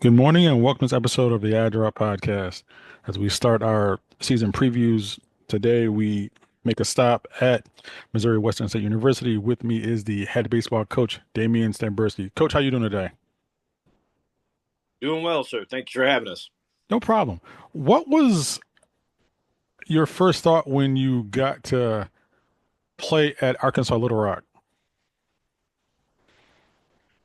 Good morning and welcome to this episode of the Ad Drop Podcast. As we start our season previews today, we make a stop at Missouri Western State University. With me is the head baseball coach, Damian Stambersky. Coach, how you doing today? Doing well, sir. Thank you for having us. No problem. What was your first thought when you got to play at Arkansas Little Rock?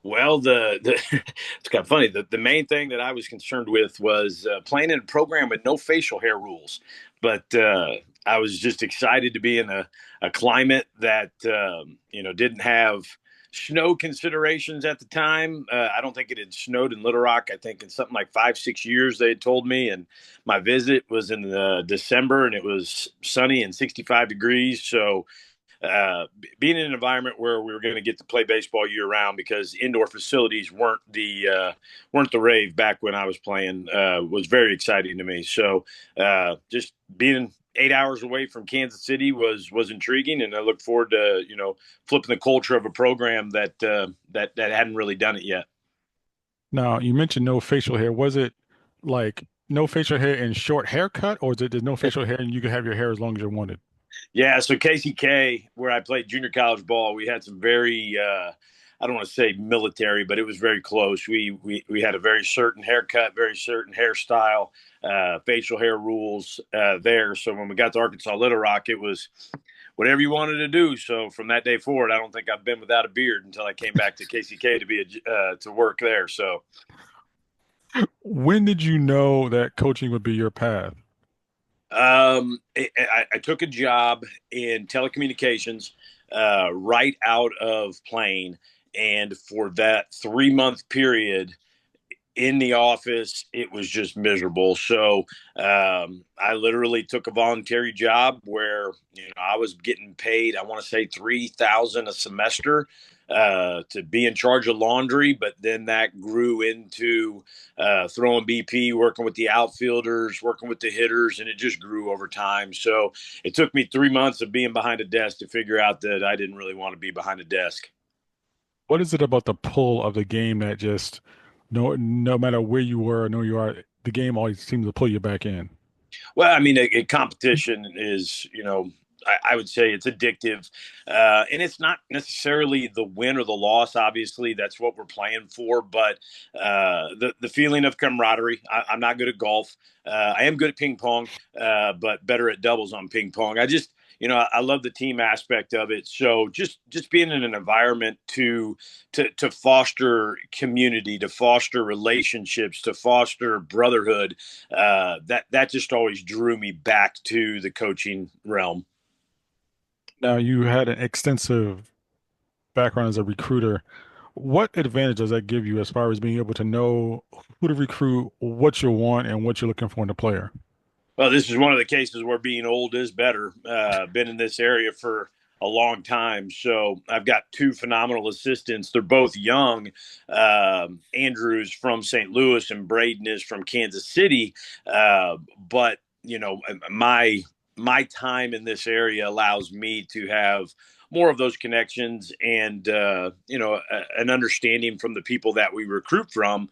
Well, it's kind of funny. The main thing that I was concerned with was playing in a program with no facial hair rules. But I was just excited to be in a climate that didn't have snow considerations at the time. I don't think it had snowed in Little Rock. I think in something like 5, 6 years they had told me. And my visit was in December, and it was sunny and 65 degrees. So being in an environment where we were going to get to play baseball year round because indoor facilities weren't the rave back when I was playing was very exciting to me. So just being 8 hours away from Kansas City was intriguing, and I look forward to flipping the culture of a program that hadn't really done it yet. Now, you mentioned no facial hair. Was it like no facial hair and short haircut, or is it there's no facial hair and you can have your hair as long as you wanted? Yeah, so KCK, where I played junior college ball, we had some very I don't want to say military, but it was very close. We had a very certain haircut, very certain hairstyle, facial hair rules there. So when we got to Arkansas Little Rock, it was whatever you wanted to do. So from that day forward, I don't think I've been without a beard until I came back to KCK to work there. So When did you know that coaching would be your path? I took a job in telecommunications right out of playing, and for that 3 month period in the office, it was just miserable. So I literally took a voluntary job where I was getting paid. I want to say 3,000 a semester to be in charge of laundry, but then that grew into throwing BP, working with the outfielders, working with the hitters, and it just grew over time. So it took me 3 months of being behind a desk to figure out that I didn't really want to be behind a desk. What is it about the pull of the game that just no matter where you were or know you are, the game always seems to pull you back in? Well, I mean, a competition is, I would say it's addictive, and it's not necessarily the win or the loss. Obviously, that's what we're playing for, but the feeling of camaraderie. I'm not good at golf. I am good at ping pong, but better at doubles on ping pong. I love the team aspect of it. So just being in an environment to foster community, to foster relationships, to foster brotherhood, that just always drew me back to the coaching realm. Now, you had an extensive background as a recruiter. What advantage does that give you as far as being able to know who to recruit, what you want, and what you're looking for in a player? Well, this is one of the cases where being old is better. Been in this area for a long time. So I've got two phenomenal assistants. They're both young. Andrew's from St. Louis and Braden is from Kansas City. But, my time in this area allows me to have more of those connections and an understanding from the people that we recruit from,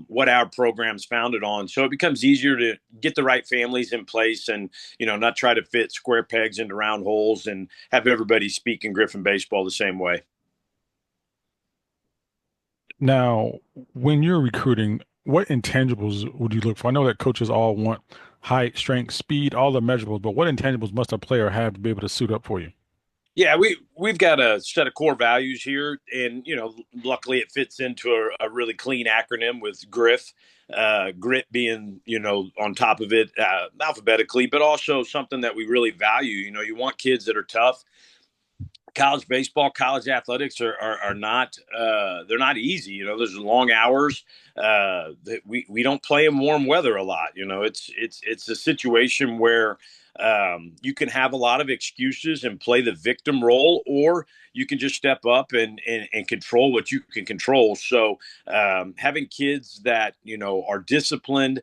what our program's founded on. So it becomes easier to get the right families in place and not try to fit square pegs into round holes and have everybody speak in Griffin baseball the same way. Now, when you're recruiting, what intangibles would you look for? I know that coaches all want height, strength, speed, all the measurables, but what intangibles must a player have to be able to suit up for you? Yeah, we've got a set of core values here, and luckily it fits into a really clean acronym with GRIF, grit being on top of it alphabetically, but also something that we really value. You want kids that are tough. College baseball, college athletics are not they're not easy. There's long hours. That we don't play in warm weather a lot. It's a situation where You can have a lot of excuses and play the victim role, or you can just step up and control what you can control. So having kids that are disciplined,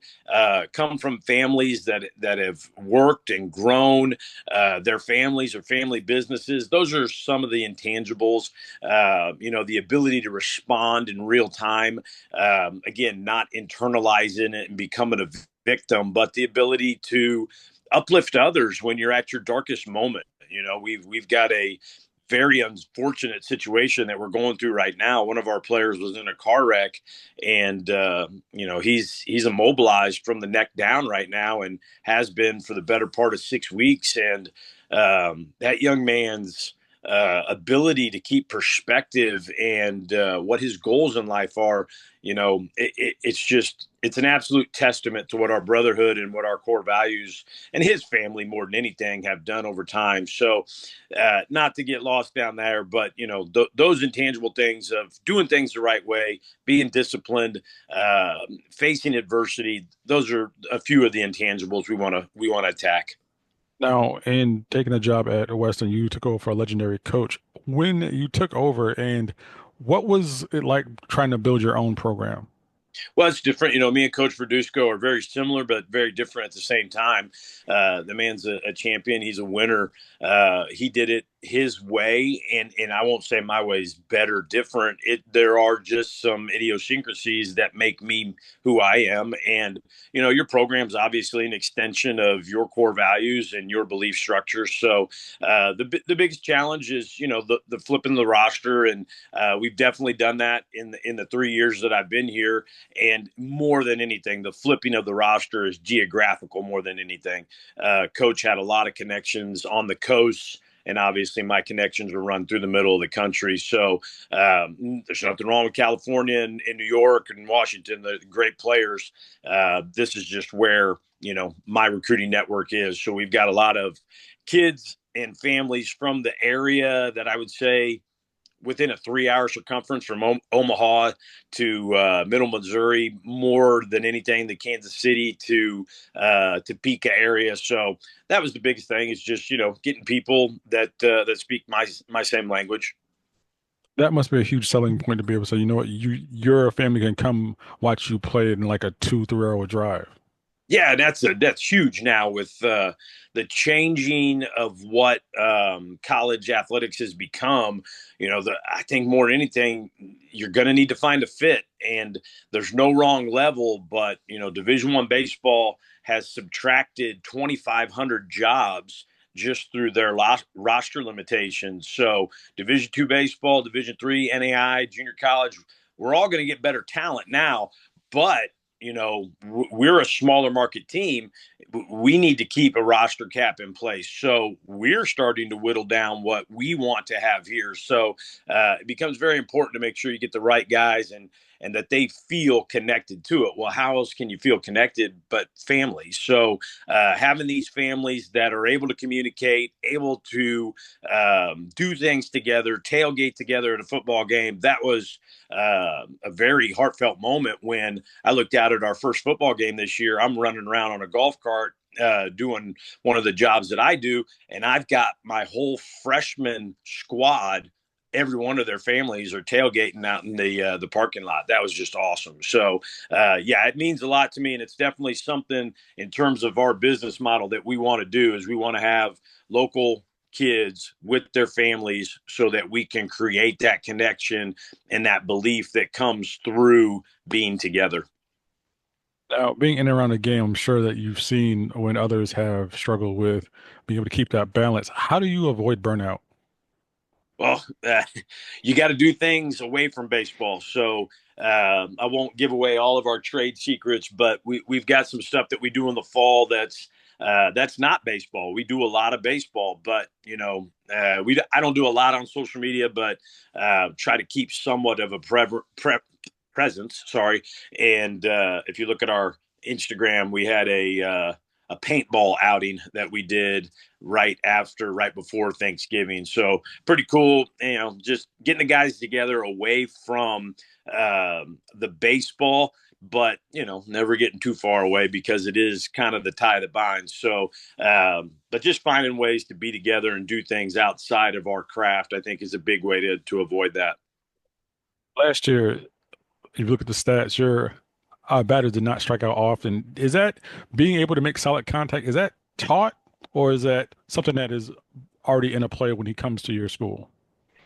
come from families that have worked and grown, their families or family businesses. Those are some of the intangibles. The ability to respond in real time. Again, not internalizing it and becoming a victim, but the ability to uplift others when you're at your darkest moment. We've got a very unfortunate situation that we're going through right now. One of our players was in a car wreck, and he's immobilized from the neck down right now, and has been for the better part of 6 weeks. And that young man's ability to keep perspective and what his goals in life are, it's an absolute testament to what our brotherhood and what our core values and his family more than anything have done over time. So not to get lost down there, but those intangible things of doing things the right way, being disciplined, facing adversity, those are a few of the intangibles we want to attack. Now, in taking a job at Western, you took over for a legendary coach. When you took over, and what was it like trying to build your own program? Well, it's different. Me and Coach Verduzco are very similar, but very different at the same time. The man's a champion. He's a winner. He did it his way, and I won't say my way is better, different. There are just some idiosyncrasies that make me who I am, and your program's obviously an extension of your core values and your belief structure. So the biggest challenge is the flipping the roster, and we've definitely done that in the 3 years that I've been here. And more than anything, the flipping of the roster is geographical more than anything. Coach had a lot of connections on the coast, and obviously my connections were run through the middle of the country. So there's nothing wrong with California and New York and Washington, the great players. This is just where, my recruiting network is. So we've got a lot of kids and families from the area that I would say within a 3 hour circumference from Omaha to Middle Missouri, more than anything, the Kansas City to Topeka area. So that was the biggest thing, is just getting people that speak my same language. That must be a huge selling point to be able to say, you know what, your family can come watch you play in like a 2, 3 hour drive. Yeah, that's huge now with the changing of what college athletics has become. I think more than anything, you're going to need to find a fit, and there's no wrong level. But Division I baseball has subtracted 2,500 jobs just through their roster limitations. So Division II baseball, Division III, NAI, junior college, we're all going to get better talent now, but we're a smaller market team. We need to keep a roster cap in place. So we're starting to whittle down what we want to have here. So it becomes very important to make sure you get the right guys and that they feel connected to it. Well, how else can you feel connected but family? So having these families that are able to communicate, able to do things together, tailgate together at a football game, that was a very heartfelt moment when I looked out at our first football game this year. I'm running around on a golf cart doing one of the jobs that I do, and I've got my whole freshman squad. Every one of their families are tailgating out in the parking lot. That was just awesome. So, yeah, it means a lot to me, and it's definitely something in terms of our business model that we want to do. Is we want to have local kids with their families so that we can create that connection and that belief that comes through being together. Now, being in and around the game, I'm sure that you've seen when others have struggled with being able to keep that balance. How do you avoid burnout? Well, you got to do things away from baseball. So I won't give away all of our trade secrets, but we've got some stuff that we do in the fall that's not baseball. We do a lot of baseball, but I don't do a lot on social media, but try to keep somewhat of a presence. Sorry, and if you look at our Instagram, we had a paintball outing that we did right before Thanksgiving. So pretty cool, just getting the guys together away from the baseball, but never getting too far away because it is kind of the tie that binds. So, but just finding ways to be together and do things outside of our craft, I think, is a big way to avoid that. Last year, if you look at the stats, your batters did not strike out often. Is that being able to make solid contact? Is that taught, or is that something that is already in a player when he comes to your school?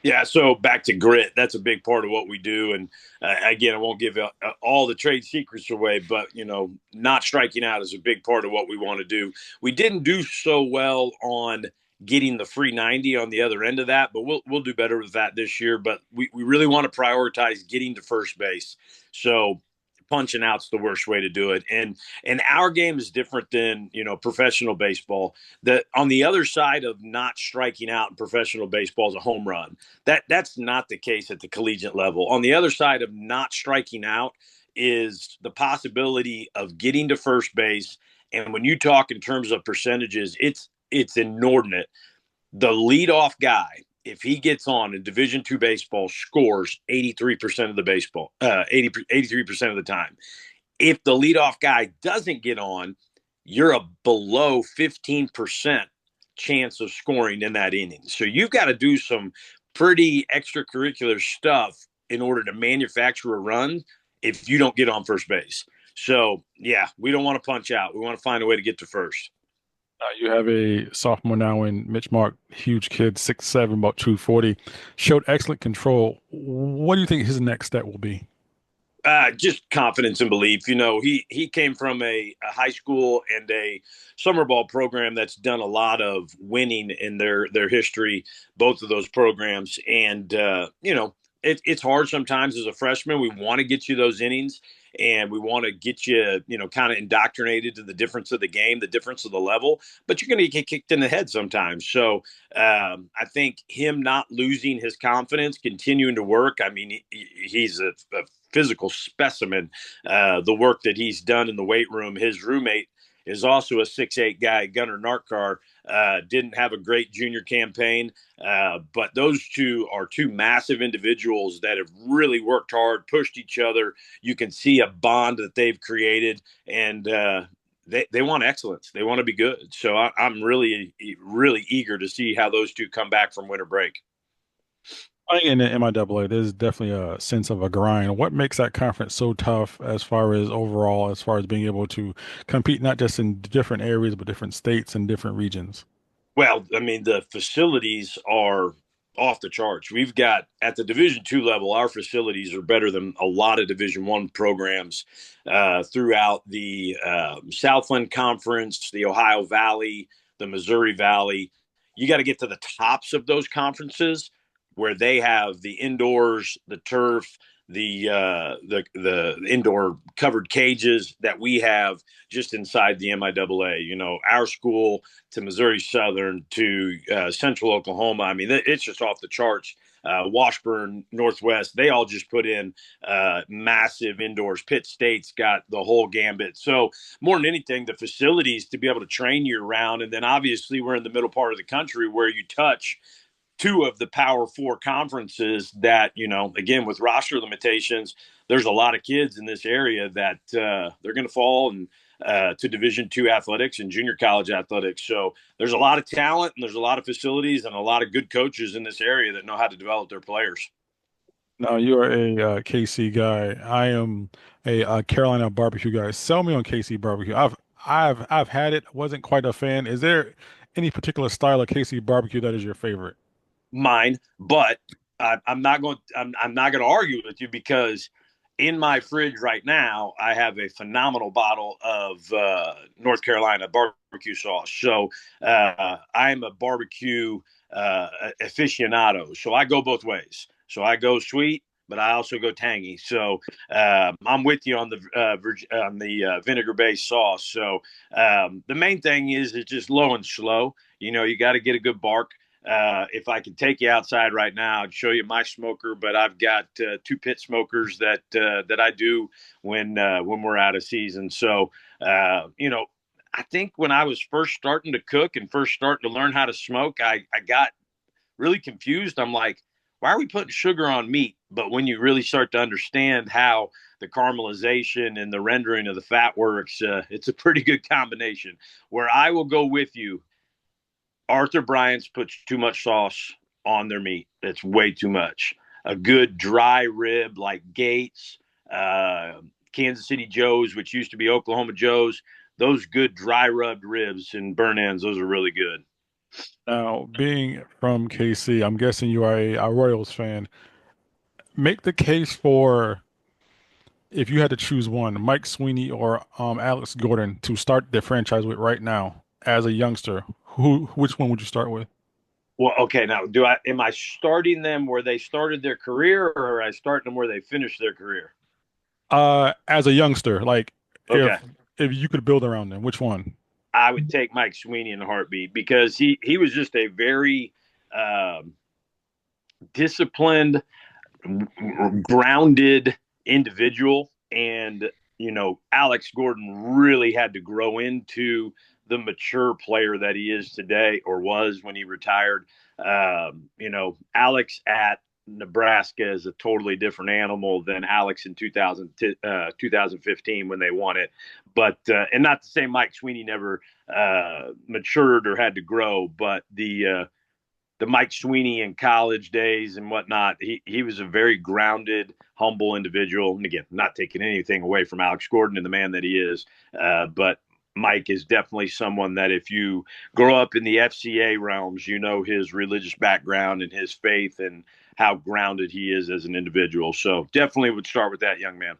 Yeah, so back to grit. That's a big part of what we do. And again, I won't give all the trade secrets away, but not striking out is a big part of what we want to do. We didn't do so well on getting the free 90 on the other end of that, but we'll do better with that this year. But we really want to prioritize getting to first base. So punching out's the worst way to do it. And our game is different than professional baseball. That on the other side of not striking out in professional baseball is a home run. That's not the case at the collegiate level. On the other side of not striking out is the possibility of getting to first base. And when you talk in terms of percentages, it's inordinate. The leadoff guy, if he gets on in Division II baseball, scores 83% of the baseball, 83% of the time. If the leadoff guy doesn't get on, you're a below 15% chance of scoring in that inning. So you've got to do some pretty extracurricular stuff in order to manufacture a run if you don't get on first base. So, yeah, we don't want to punch out. We want to find a way to get to first. You have a sophomore now in Mitch Mark, huge kid, 6'7", about 240, showed excellent control. What do you think his next step will be? Just confidence and belief. He came from a high school and a summer ball program that's done a lot of winning in their history, both of those programs. And it's hard sometimes as a freshman. We want to get you those innings, and we want to get you kind of indoctrinated to the difference of the game, the difference of the level. But you're going to get kicked in the head sometimes. So I think him not losing his confidence, continuing to work. I mean, he's a physical specimen. The work that he's done in the weight room. His roommate is also a 6'8" guy, Gunnar Narkar. Didn't have a great junior campaign, but those two are two massive individuals that have really worked hard, pushed each other. You can see a bond that they've created, and they want excellence. They want to be good. So I'm really, really eager to see how those two come back from winter break. Playing in the MIAA, there's definitely a sense of a grind. What makes that conference so tough as far as overall, as far as being able to compete not just in different areas, but different states and different regions? Well, I mean, the facilities are off the charts. We've got at the Division II level, our facilities are better than a lot of Division I programs throughout the Southland Conference, the Ohio Valley, the Missouri Valley. You got to get to the tops of those conferences where they have the indoors, the turf, the indoor covered cages that we have just inside the MIAA. Our school to Missouri Southern to Central Oklahoma. I mean, it's just off the charts. Washburn, Northwest, they all just put in massive indoors. Pitt State's got the whole gambit. So more than anything, the facilities to be able to train year round. And then obviously we're in the middle part of the country where you touch two of the Power Four conferences that, again, with roster limitations, there's a lot of kids in this area that they're going to fall and to Division II athletics and junior college athletics. So there's a lot of talent and there's a lot of facilities and a lot of good coaches in this area that know how to develop their players. Now you are a KC guy. I am a Carolina barbecue guy. Sell me on KC barbecue. I've had it. Wasn't quite a fan. Is there any particular style of KC barbecue that is your favorite? Mine, but I'm not going. I'm not going to argue with you because in my fridge right now I have a phenomenal bottle of North Carolina barbecue sauce. So I'm a barbecue aficionado. So I go both ways. So I go sweet, but I also go tangy. So I'm with you on the vinegar based sauce. So the main thing is it's just low and slow. You got to get a good bark. If I could take you outside right now, I'd show you my smoker, but I've got two pit smokers that I do when we're out of season. So I think when I was first starting to cook and first starting to learn how to smoke, I got really confused. I'm like, why are we putting sugar on meat, But when you really start to understand how the caramelization and the rendering of the fat works, it's a pretty good combination. Where I will go with you, Arthur Bryant's puts too much sauce on their meat. That's way too much. A good dry rib like Gates, uh, Kansas City Joe's, which used to be Oklahoma Joe's, those good dry rubbed ribs and burn ends, those are really good. Now, being from KC, I'm guessing you are a Royals fan. Make the case for if you had to choose one, Mike Sweeney or Alex Gordon to start their franchise with right now as a youngster. Which one would you start with? Well, okay, now do I am I starting them where they started their career or am I starting them where they finished their career? As a youngster, like Okay. if you could build around them, which one? I would take Mike Sweeney in a heartbeat because he was just a very um, disciplined, grounded individual. And, Alex Gordon really had to grow into the mature player that he is today or was when he retired. Alex at Nebraska is a totally different animal than Alex in 2015 when they won it. But, and not to say Mike Sweeney never matured or had to grow, but the Mike Sweeney in college days and whatnot, he was a very grounded, humble individual. And again, not taking anything away from Alex Gordon and the man that he is, but Mike is definitely someone that if you grow up in the FCA realms, you know his religious background and his faith and how grounded he is as an individual. So definitely would start with that young man.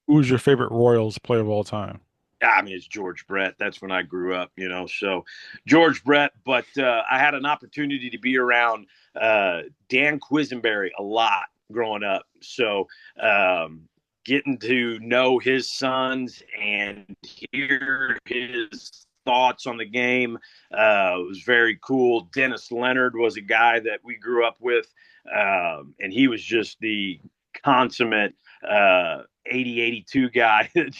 Who's your favorite Royals player of all time? I mean, it's George Brett. That's when I grew up, So George Brett, but I had an opportunity to be around Dan Quisenberry a lot growing up. So getting to know his sons and hear his thoughts on the game was very cool. Dennis Leonard was a guy that we grew up with, and he was just the consummate 80-82 guy that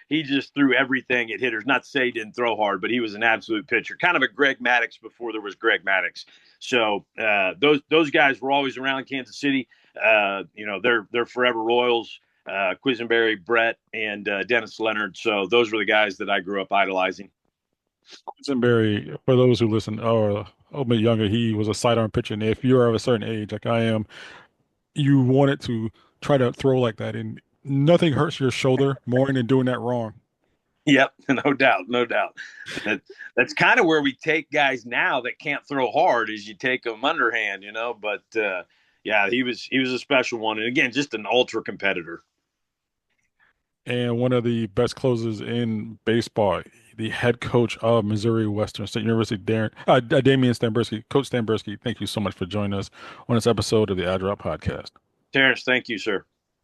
he just threw everything at hitters. Not to say he didn't throw hard, but he was an absolute pitcher, kind of a Greg Maddux before there was Greg Maddux. So those guys were always around Kansas City. They're forever Royals. Quisenberry, Brett, and Dennis Leonard. So those were the guys that I grew up idolizing. Quisenberry, for those who listen or a little bit younger, he was a sidearm pitcher. And if you're of a certain age, like I am, you wanted to try to throw like that, and nothing hurts your shoulder more than doing that wrong. Yep, no doubt, no doubt. That that's kind of where we take guys now that can't throw hard, is you take them underhand. But yeah, he was a special one, and again, just an ultra competitor. And one of the best closers in baseball, the head coach of Missouri Western State University, Damian Stambersky. Coach Stambersky, thank you so much for joining us on this episode of the Ad Drop Podcast. Terrance, thank you, sir.